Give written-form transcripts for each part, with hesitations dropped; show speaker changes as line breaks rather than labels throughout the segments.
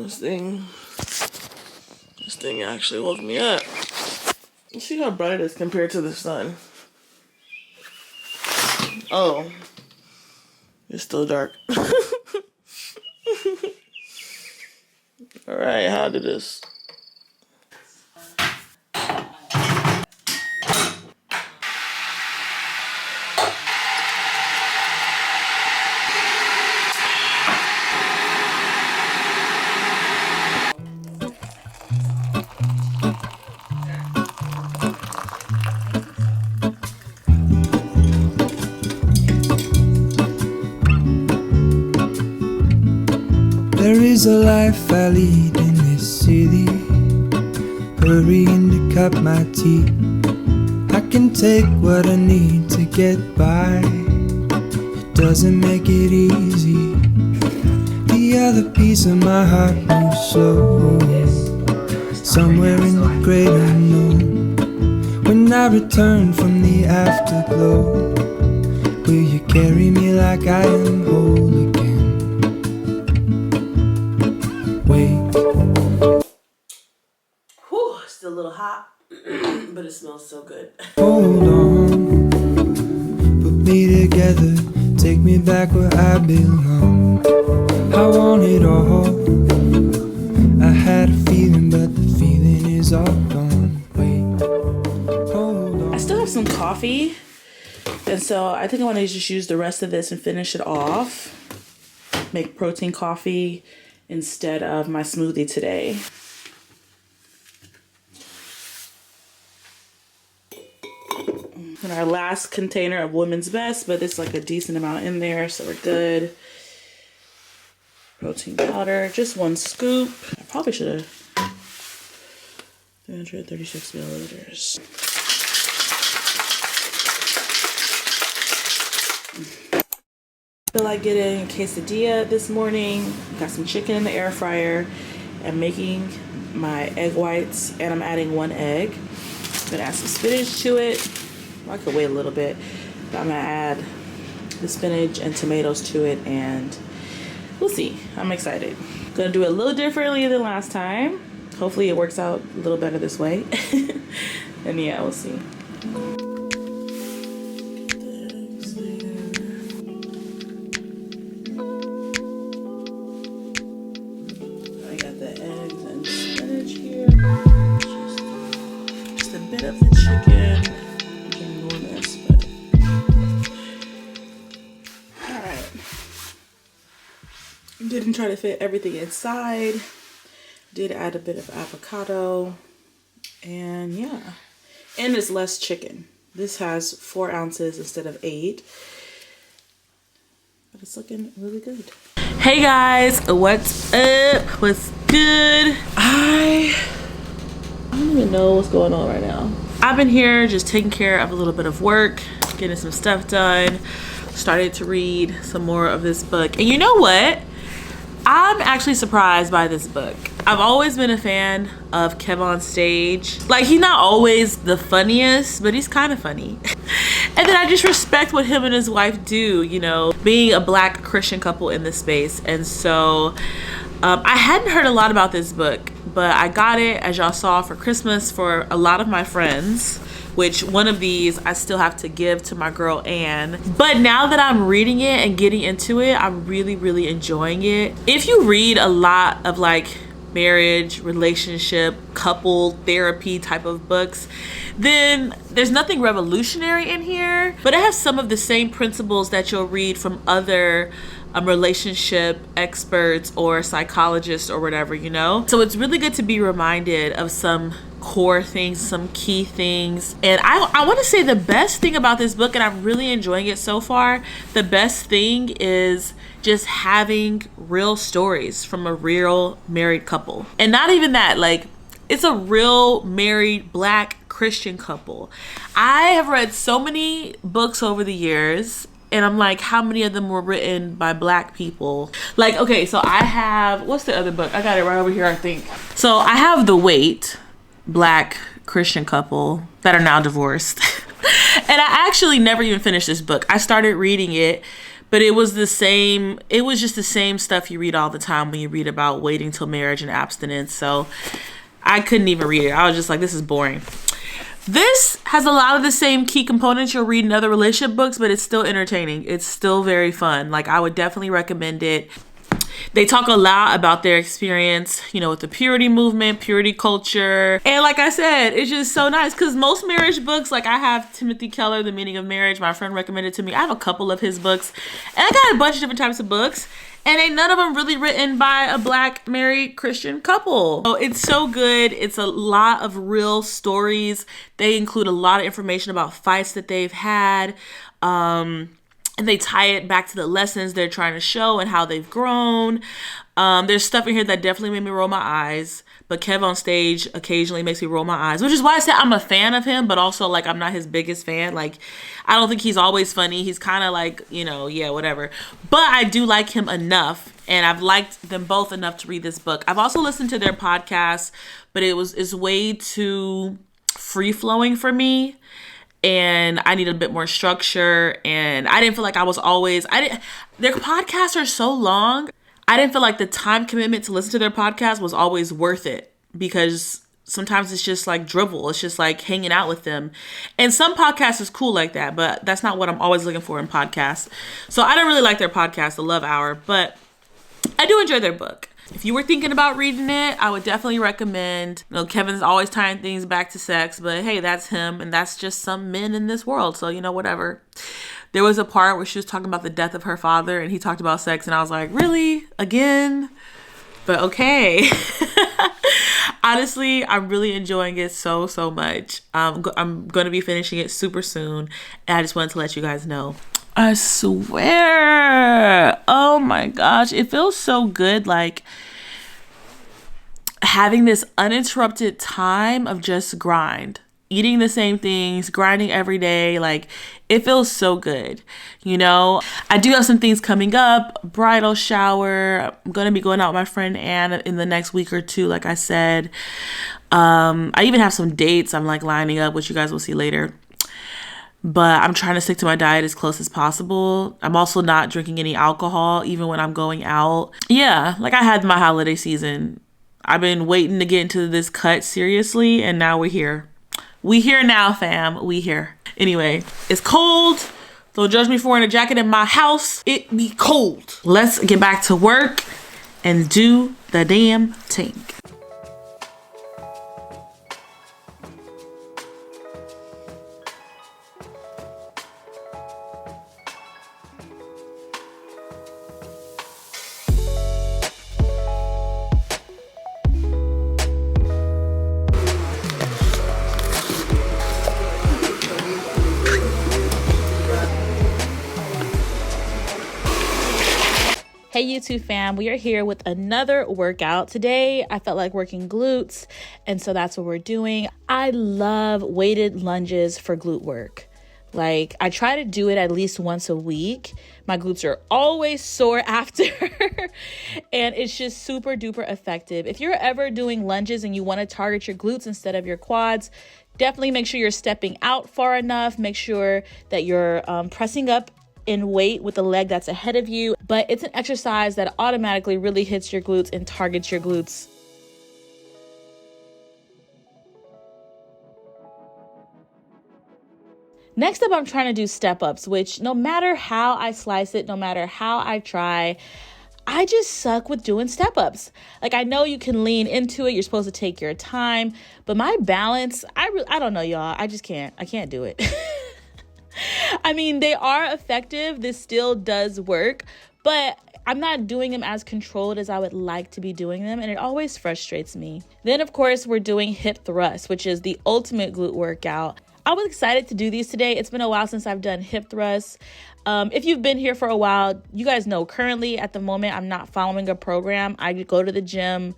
This thing actually woke me up. You see how bright it is compared to the sun. Oh, it's still dark. All right, how did this?
There is a life I lead in this city, hurrying to cut my teeth. I can take what I need to get by, it doesn't make it easy. The other piece of my heart moves slow, somewhere in the great unknown. When I return from the afterglow, will you carry me like I am whole again?
Whew, still a little hot, but it smells so good.
Hold on, put me together, take me back where I belong. I want it all. I had a feeling, but the feeling is all gone. Wait, hold on.
I still have some coffee, and so I think I want to just use the rest of this and finish it off. Make protein coffee instead of my smoothie today. And our last container of Women's Best, but there's like a decent amount in there, so we're good. Protein powder, just 1 scoop. I probably should have. 336 milliliters. I feel like getting a quesadilla this morning. Got some chicken in the air fryer. I'm making my egg whites, and I'm adding 1 egg. I'm gonna add some spinach to it. I could wait a little bit, but I'm gonna add the spinach and tomatoes to it, and we'll see. I'm excited. Gonna do it a little differently than last time. Hopefully it works out a little better this way. And yeah, we'll see. I got the eggs and spinach here. Just a bit of the chicken. Didn't try to fit everything inside. Did add a bit of avocado. And yeah. And it's less chicken. This has 4 ounces instead of 8. But it's looking really good. Hey guys, what's up? What's good? I don't even know what's going on right now. I've been here just taking care of a little bit of work, getting some stuff done. Started to read some more of this book. And you know what? I'm actually surprised by this book. I've always been a fan of Kev on Stage. Like, he's not always the funniest, but he's kind of funny. And then I just respect what him and his wife do, you know, being a Black Christian couple in this space. And so I hadn't heard a lot about this book, but I got it, as y'all saw, for Christmas for a lot of my friends, which one of these I still have to give to my girl Anne. But now that I'm reading it and getting into it, I'm really, really enjoying it. If you read a lot of like marriage, relationship, couple therapy type of books, then there's nothing revolutionary in here, but it has some of the same principles that you'll read from other relationship experts or psychologists or whatever, you know? So it's really good to be reminded of some core things, some key things. And I want to say the best thing about this book, and I'm really enjoying it so far, the best thing is just having real stories from a real married couple. And not even that, like, it's a real married Black Christian couple. I have read so many books over the years, and I'm like, how many of them were written by Black people? Like, okay, so I have, what's the other book? I got it right over here, I think. So I have The Wait, Black Christian couple that are now divorced. And I actually never even finished this book. I started reading it, But it was just the same stuff you read all the time when you read about waiting till marriage and abstinence. So I couldn't even read it. I was just like, this is boring. This has a lot of the same key components you'll read in other relationship books, but it's still entertaining. It's still very fun. Like, I would definitely recommend it. They talk a lot about their experience, with the purity movement, purity culture. And like I said, it's just so nice because most marriage books, like I have Timothy Keller, The Meaning of Marriage, my friend recommended to me. I have a couple of his books and I got a bunch of different types of books and ain't none of them really written by a Black married Christian couple. So it's so good. It's a lot of real stories. They include a lot of information about fights that they've had. And they tie it back to the lessons they're trying to show and how they've grown. There's stuff in here that definitely made me roll my eyes. But Kev on stage occasionally makes me roll my eyes, which is why I said I'm a fan of him, but also like I'm not his biggest fan. Like, I don't think he's always funny. He's kind of like, yeah, whatever. But I do like him enough, and I've liked them both enough to read this book. I've also listened to their podcast, but it's way too free-flowing for me. And I need a bit more structure. And I didn't feel like their podcasts are so long. I didn't feel like the time commitment to listen to their podcast was always worth it because sometimes it's just like drivel. It's just like hanging out with them. And some podcasts is cool like that, but that's not what I'm always looking for in podcasts. So I don't really like their podcast, The Love Hour, but I do enjoy their book. If you were thinking about reading it, I would definitely recommend. Kevin's always tying things back to sex, but hey, that's him, and that's just some men in this world, so whatever. There was a part where she was talking about the death of her father, and he talked about sex, and I was like, really? Again? But okay. Honestly, I'm really enjoying it so much. I'm going to be finishing it super soon, and I just wanted to let you guys know. I swear. Oh my gosh. It feels so good. Like having this uninterrupted time of just grind, eating the same things, grinding every day. Like it feels so good. I do have some things coming up, bridal shower. I'm going to be going out with my friend Anne in the next week or two. Like I said, I even have some dates I'm like lining up, which you guys will see later. But I'm trying to stick to my diet as close as possible. I'm also not drinking any alcohol, even when I'm going out. Yeah, like I had my holiday season. I've been waiting to get into this cut seriously, and now we're here. We here now, fam. We here. Anyway, it's cold. Don't judge me for wearing a jacket in my house. It be cold. Let's get back to work and do the damn thing. Hey YouTube fam, we are here with another workout. Today I felt like working glutes, and so that's what we're doing. I love weighted lunges for glute work. Like I try to do it at least once a week. My glutes are always sore after and it's just super duper effective. If you're ever doing lunges and you want to target your glutes instead of your quads, definitely make sure you're stepping out far enough. Make sure that you're pressing up in weight with the leg that's ahead of you, but it's an exercise that automatically really hits your glutes and targets your glutes. Next up, I'm trying to do step ups, which no matter how I slice it, no matter how I try, I just suck with doing step ups. Like I know you can lean into it. You're supposed to take your time, but my balance, I don't know, y'all. I can't do it. I mean, they are effective. This still does work, but I'm not doing them as controlled as I would like to be doing them, and it always frustrates me. Then, of course, we're doing hip thrusts, which is the ultimate glute workout. I was excited to do these today. It's been a while since I've done hip thrusts. If you've been here for a while, you guys know currently at the moment, I'm not following a program. I go to the gym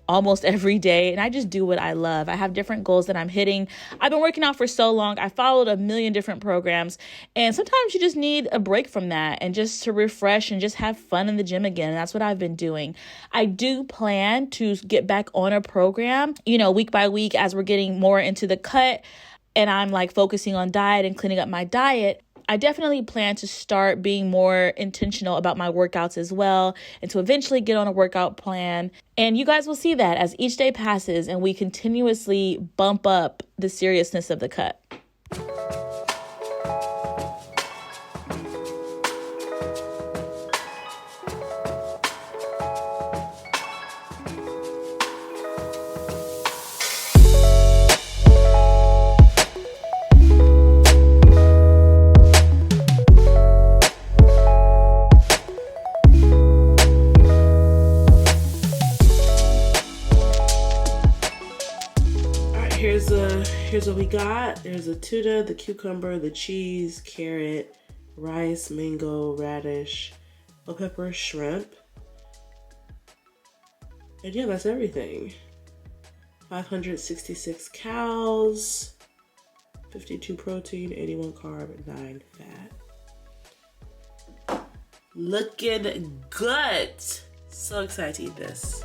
almost every day and I just do what I love. I have different goals that I'm hitting. I've been working out for so long. I followed a million different programs, and sometimes you just need a break from that and just to refresh and just have fun in the gym again. And that's what I've been doing. I do plan to get back on a program, week by week as we're getting more into the cut and I'm like focusing on diet and cleaning up my diet. I definitely plan to start being more intentional about my workouts as well, and to eventually get on a workout plan. And you guys will see that as each day passes and we continuously bump up the seriousness of the cut. Here's what we got. There's a tuna, the cucumber, the cheese, carrot, rice, mango, radish, bell pepper, shrimp. And yeah, that's everything. 566 calories, 52 protein, 81 carb, 9 fat. Looking good. So excited to eat this.